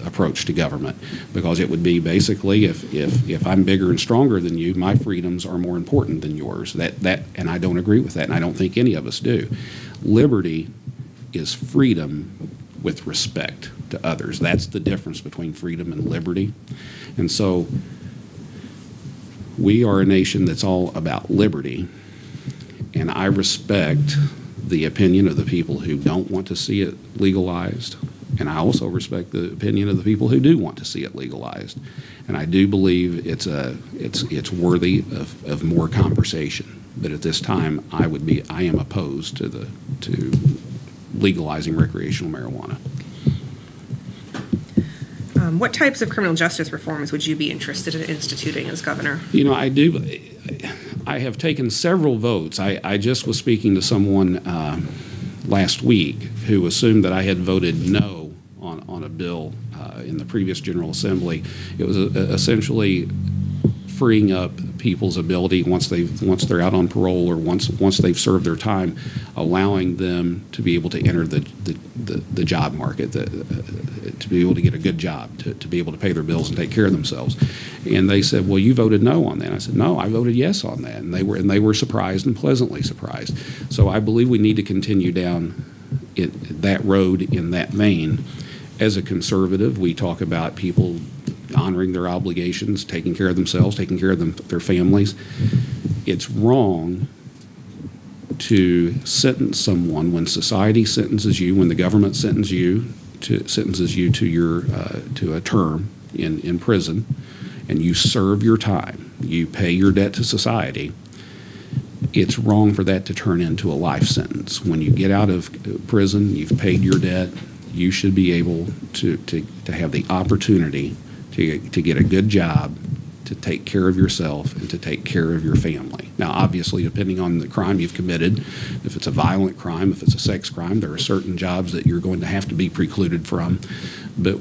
approach to government, because it would be basically, if I'm bigger and stronger than you, my freedoms are more important than yours. And I don't agree with that, and I don't think any of us do. Liberty is freedom with respect to others. That's the difference between freedom and liberty. And so we are a nation that's all about liberty, and I respect the opinion of the people who don't want to see it legalized, and I also respect the opinion of the people who do want to see it legalized. And I do believe it's worthy of more conversation. But at this time, I am opposed to legalizing recreational marijuana. What types of criminal justice reforms would you be interested in instituting as governor? I have taken several votes. I just was speaking to someone last week who assumed that I had voted no on a bill in the previous General Assembly. It was essentially freeing up people's ability once they're out on parole, or once they've served their time, allowing them to be able to enter the job market, to be able to get a good job, to be able to pay their bills and take care of themselves. And they said, "Well, you voted no on that." And I said, "No, I voted yes on that." And they were surprised, and pleasantly surprised. So I believe we need to continue down that road in that vein. As a conservative, we talk about people honoring their obligations, taking care of themselves, taking care of their families. It's wrong to sentence someone when society sentences you, when the government sentences you to a term in prison, and you serve your time, you pay your debt to society. It's wrong for that to turn into a life sentence. When you get out of prison, you've paid your debt, you should be able to have the opportunity to get a good job, to take care of yourself, and to take care of your family. Now, obviously, depending on the crime you've committed, if it's a violent crime, if it's a sex crime, there are certain jobs that you're going to have to be precluded from. But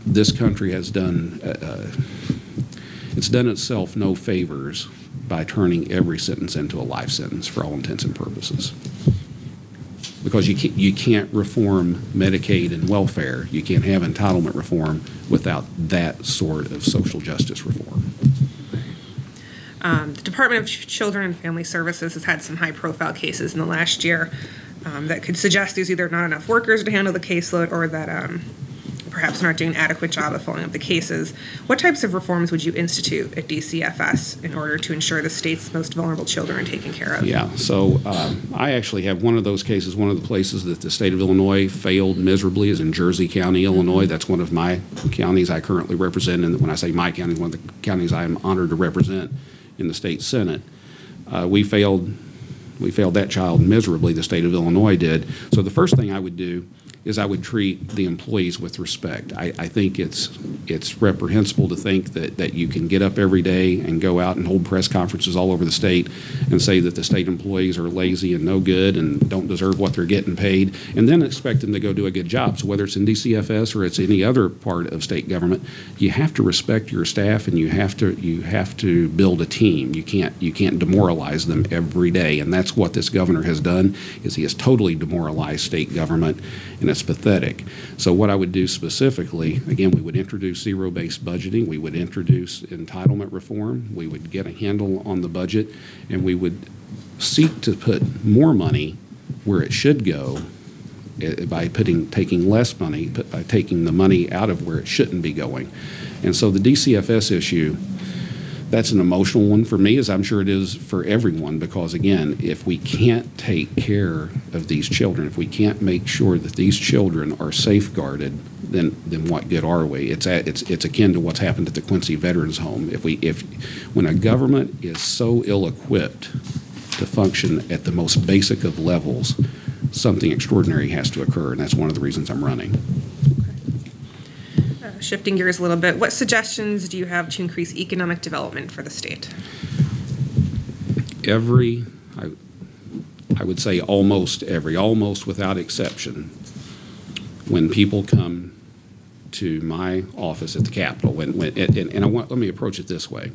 this country has done, it's done itself no favors by turning every sentence into a life sentence for all intents and purposes. Because you can't reform Medicaid and welfare. You can't have entitlement reform without that sort of social justice reform. The Department of Children and Family Services has had some high-profile cases in the last year that could suggest there's either not enough workers to handle the caseload or that perhaps not doing an adequate job of following up the cases. What types of reforms would you institute at DCFS in order to ensure the state's most vulnerable children are taken care of? Yeah, so I actually have one of those cases. One of the places that the state of Illinois failed miserably is in Jersey County, Illinois. That's one of my counties I currently represent, and when I say my county, one of the counties I am honored to represent in the state Senate. We failed that child miserably, the state of Illinois did. So the first thing I would do is I would treat the employees with respect. I think it's reprehensible to think that you can get up every day and go out and hold press conferences all over the state and say that the state employees are lazy and no good and don't deserve what they're getting paid, and then expect them to go do a good job. So whether it's in DCFS or it's any other part of state government, you have to respect your staff, and you have to build a team. You can't demoralize them every day, and that's what this governor has done. Is he has totally demoralized state government, and it's pathetic. So what I would do specifically, again, we would introduce zero-based budgeting. We would introduce entitlement reform. We would get a handle on the budget, and we would seek to put more money where it should go by taking less money, by taking the money out of where it shouldn't be going. And so the DCFS issue, that's an emotional one for me, as I'm sure it is for everyone, because again, if we can't take care of these children, if we can't make sure that these children are safeguarded, then what good are we? It's akin to what's happened at the Quincy Veterans Home. When a government is so ill-equipped to function at the most basic of levels, something extraordinary has to occur, and that's one of the reasons I'm running. Shifting gears a little bit, what suggestions do you have to increase economic development for the state? I would say almost without exception, when people come to my office at the Capitol, let me approach it this way.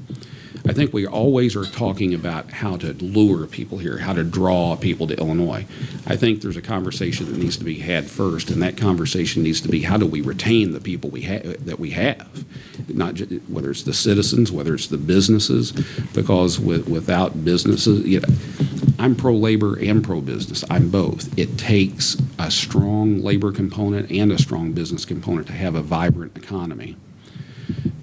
I think we always are talking about how to lure people here, how to draw people to Illinois. I think there's a conversation that needs to be had first, and that conversation needs to be, how do we retain the people that we have? Not just, whether it's the citizens, whether it's the businesses, because without businesses, I'm pro-labor and pro-business. I'm both. It takes a strong labor component and a strong business component to have a vibrant economy.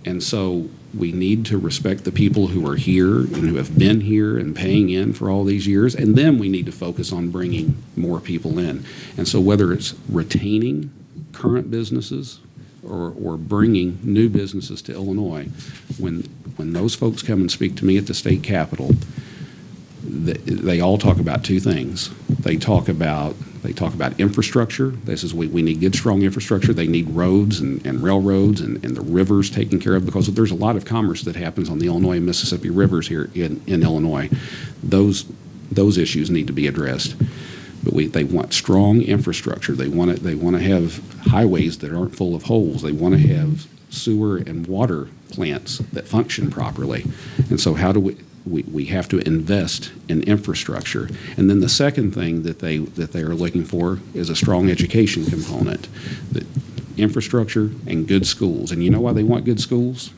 And so we need to respect the people who are here and who have been here and paying in for all these years, and then we need to focus on bringing more people in. And so whether it's retaining current businesses or bringing new businesses to Illinois, when those folks come and speak to me at the state capitol, they all talk about two things. They talk about infrastructure. This is, we need good, strong infrastructure. They need roads and railroads and the rivers taken care of, because there's a lot of commerce that happens on the Illinois and Mississippi rivers here in Illinois. Those issues need to be addressed. But they want strong infrastructure. They want to have highways that aren't full of holes. They want to have sewer and water plants that function properly. And so how do we have to invest in infrastructure. And then the second thing that they are looking for is a strong education component. The infrastructure and good schools. And you know why they want good schools?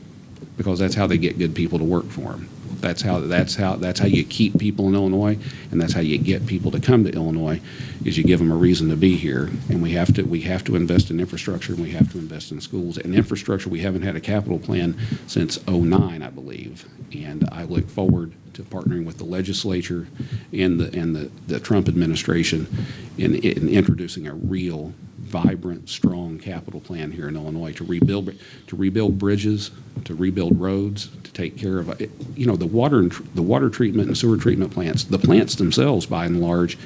Because that's how they get good people to work for them. That's how you keep people in Illinois, and that's how you get people to come to Illinois, is you give them a reason to be here. And we have to invest in infrastructure, and we have to invest in schools. And infrastructure, we haven't had a capital plan since '09, I believe. And I look forward to partnering with the legislature and the Trump administration in introducing a real, vibrant, strong capital plan here in Illinois to rebuild bridges, to rebuild roads, to take care of the water treatment and sewer treatment plants. The plants themselves, by and large,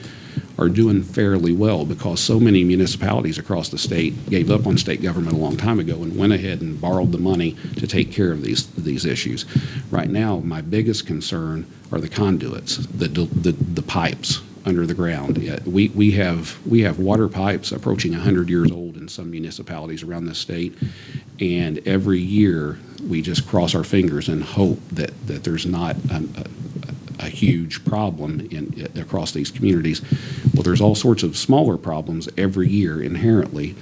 are doing fairly well because so many municipalities across the state gave up on state government a long time ago and went ahead and borrowed the money to take care of these issues. Right now, my biggest concern are the conduits, the pipes under the ground. We have water pipes approaching 100 years old in some municipalities around this state, and every year we just cross our fingers and hope that there's not a huge problem across these communities. Well, there's all sorts of smaller problems every year inherently,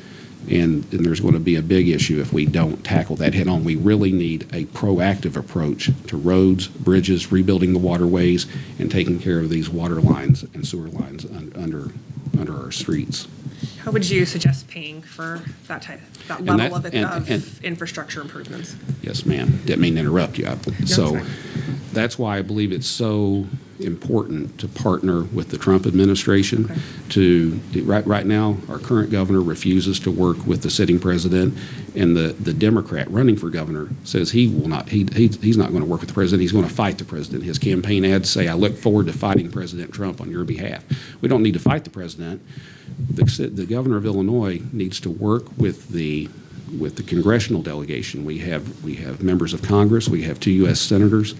and there's going to be a big issue if we don't tackle that head on. We really need a proactive approach to roads, bridges, rebuilding the waterways, and taking care of these water lines and sewer lines under our streets. How would you suggest paying for that level of infrastructure improvements? Yes, ma'am. Didn't mean to interrupt you. So that's why I believe it's so important to partner with the Trump administration. Okay. Right now, our current governor refuses to work with the sitting president, and the Democrat running for governor says he's not going to work with the president. He's going to fight the president. His campaign ads say, "I look forward to fighting President Trump on your behalf." We don't need to fight the president. The governor of Illinois needs to work with the congressional delegation. We have members of Congress. We have 2 U.S. senators.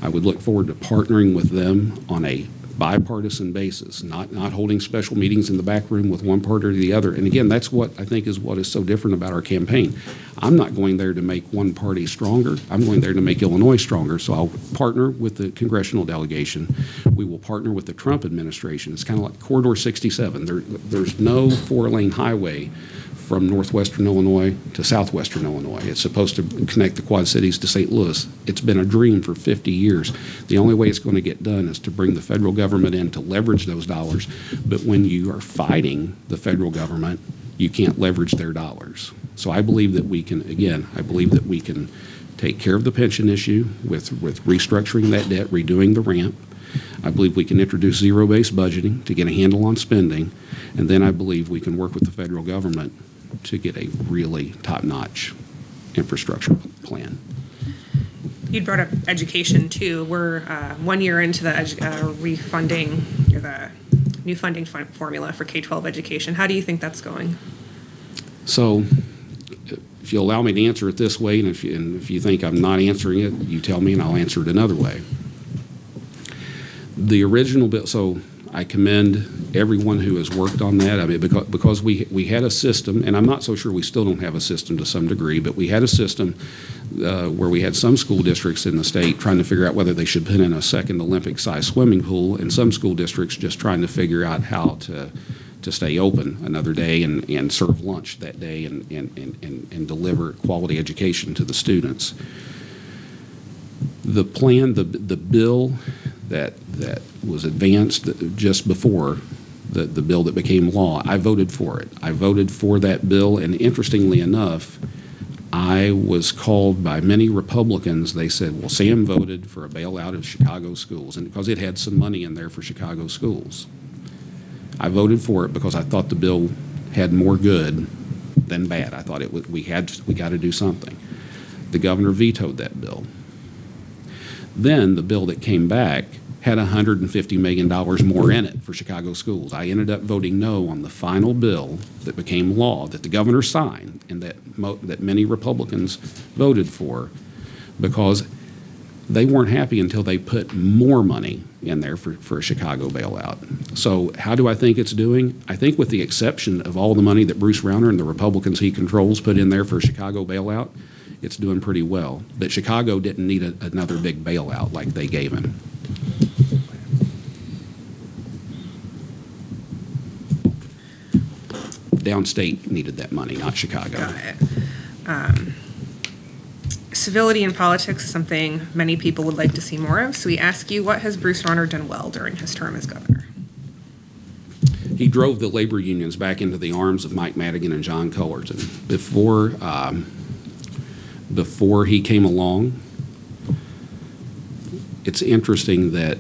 I would look forward to partnering with them on a bipartisan basis, not holding special meetings in the back room with one party or the other. And again, that's what I think is what is so different about our campaign. I'm not going there to make one party stronger. I'm going there to make Illinois stronger. So I'll partner with the congressional delegation. We will partner with the Trump administration. It's kind of like Corridor 67. There's no 4-lane highway from northwestern Illinois to southwestern Illinois. It's supposed to connect the Quad Cities to St. Louis. It's been a dream for 50 years. The only way it's going to get done is to bring the federal government in to leverage those dollars. But when you are fighting the federal government, you can't leverage their dollars. So I believe that we can, again, take care of the pension issue with restructuring that debt, redoing the ramp. I believe we can introduce zero-based budgeting to get a handle on spending. And then I believe we can work with the federal government to get a really top-notch infrastructure plan. You brought up education too. We're 1 year into the refunding, or the new funding formula for K12 education. How do you think that's going? So, if you allow me to answer it this way, and if you think I'm not answering it, you tell me and I'll answer it another way. The original bill, so I commend everyone who has worked on that. I mean, because we had a system, and I'm not so sure we still don't have a system to some degree, but we had a system where we had some school districts in the state trying to figure out whether they should put in a second Olympic-sized swimming pool, and some school districts just trying to figure out how to stay open another day and serve lunch that day and deliver quality education to the students. The plan, the bill that was advanced just before the bill that became law, I voted for it. I voted for that bill, and interestingly enough, I was called by many Republicans. They said, well, Sam voted for a bailout of Chicago schools, and because it had some money in there for Chicago schools. I voted for it because I thought the bill had more good than bad. I thought we got to do something. The governor vetoed that bill. Then the bill that came back had $150 million more in it for Chicago schools. I ended up voting no on the final bill that became law, that the governor signed, and that many Republicans voted for, because they weren't happy until they put more money in there for a Chicago bailout. So how do I think it's doing? I think with the exception of all the money that Bruce Rauner and the Republicans he controls put in there for a Chicago bailout, it's doing pretty well. But Chicago didn't need another big bailout like they gave him. Downstate needed that money, not Chicago. Got it. Civility in politics is something many people would like to see more of. So we ask you, what has Bruce Rauner done well during his term as governor? He drove the labor unions back into the arms of Mike Madigan and John Cullerton. Before he came along, it's interesting that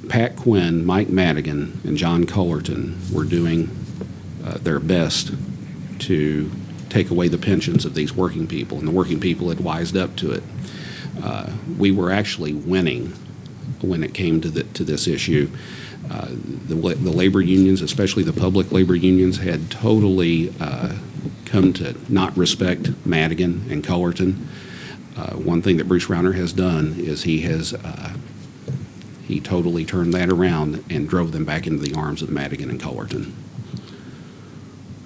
Pat Quinn, Mike Madigan, and John Cullerton were doing their best to take away the pensions of these working people, and the working people had wised up to it. We were actually winning when it came to this issue. The labor unions, especially the public labor unions, had totally come to not respect Madigan and Cullerton. One thing that Bruce Rauner has done is he totally turned that around and drove them back into the arms of Madigan and Cullerton.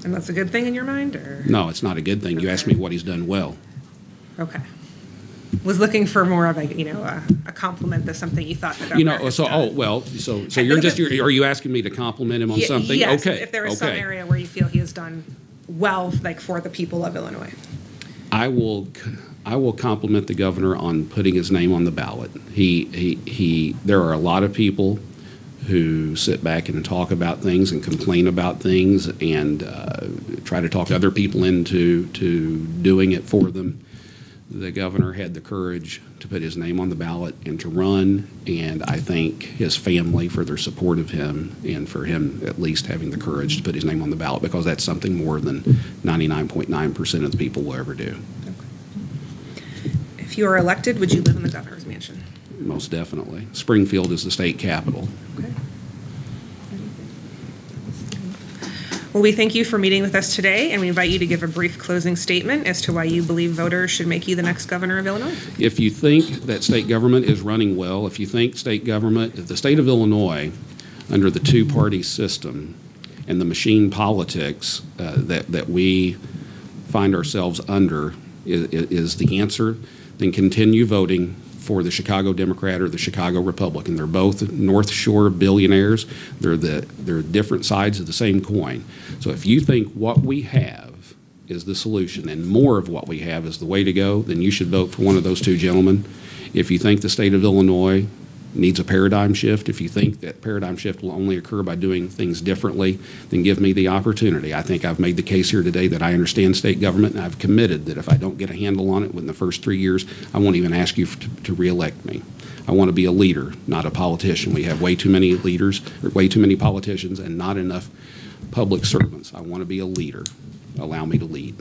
And that's a good thing in your mind, or? No, it's not a good thing. You asked me what he's done well. Okay. Was looking for more of a compliment to something you thought the governor had done. So are you asking me to compliment him on something? Yes, okay. If there is some area where you feel he has done well, like for the people of Illinois. I will compliment the governor on putting his name on the ballot. There are a lot of people who sit back and talk about things and complain about things and try to talk other people into doing it for them. The governor had the courage to put his name on the ballot and to run, and I thank his family for their support of him and for him at least having the courage to put his name on the ballot, because that's something more than 99.9% of the people will ever do. Okay. If you are elected, would you live in the governor's mansion? Most definitely. Springfield is the state capital. Okay. Well, we thank you for meeting with us today, and we invite you to give a brief closing statement as to why you believe voters should make you the next governor of Illinois. If you think that state government is running well, if you think the state of Illinois, under the two-party system and the machine politics that we find ourselves under is the answer, then continue voting for the Chicago Democrat or the Chicago Republican. They're both North Shore billionaires. They're different sides of the same coin. So if you think what we have is the solution and more of what we have is the way to go, then you should vote for one of those two gentlemen. If you think the state of Illinois needs a paradigm shift, if you think that paradigm shift will only occur by doing things differently, then give me the opportunity. I think I've made the case here today that I understand state government, and I've committed that if I don't get a handle on it within the first 3 years, I won't even ask you to reelect me. I want to be a leader, not a politician. We have way too many leaders, or way too many politicians, and not enough public servants. I want to be a leader. Allow me to lead.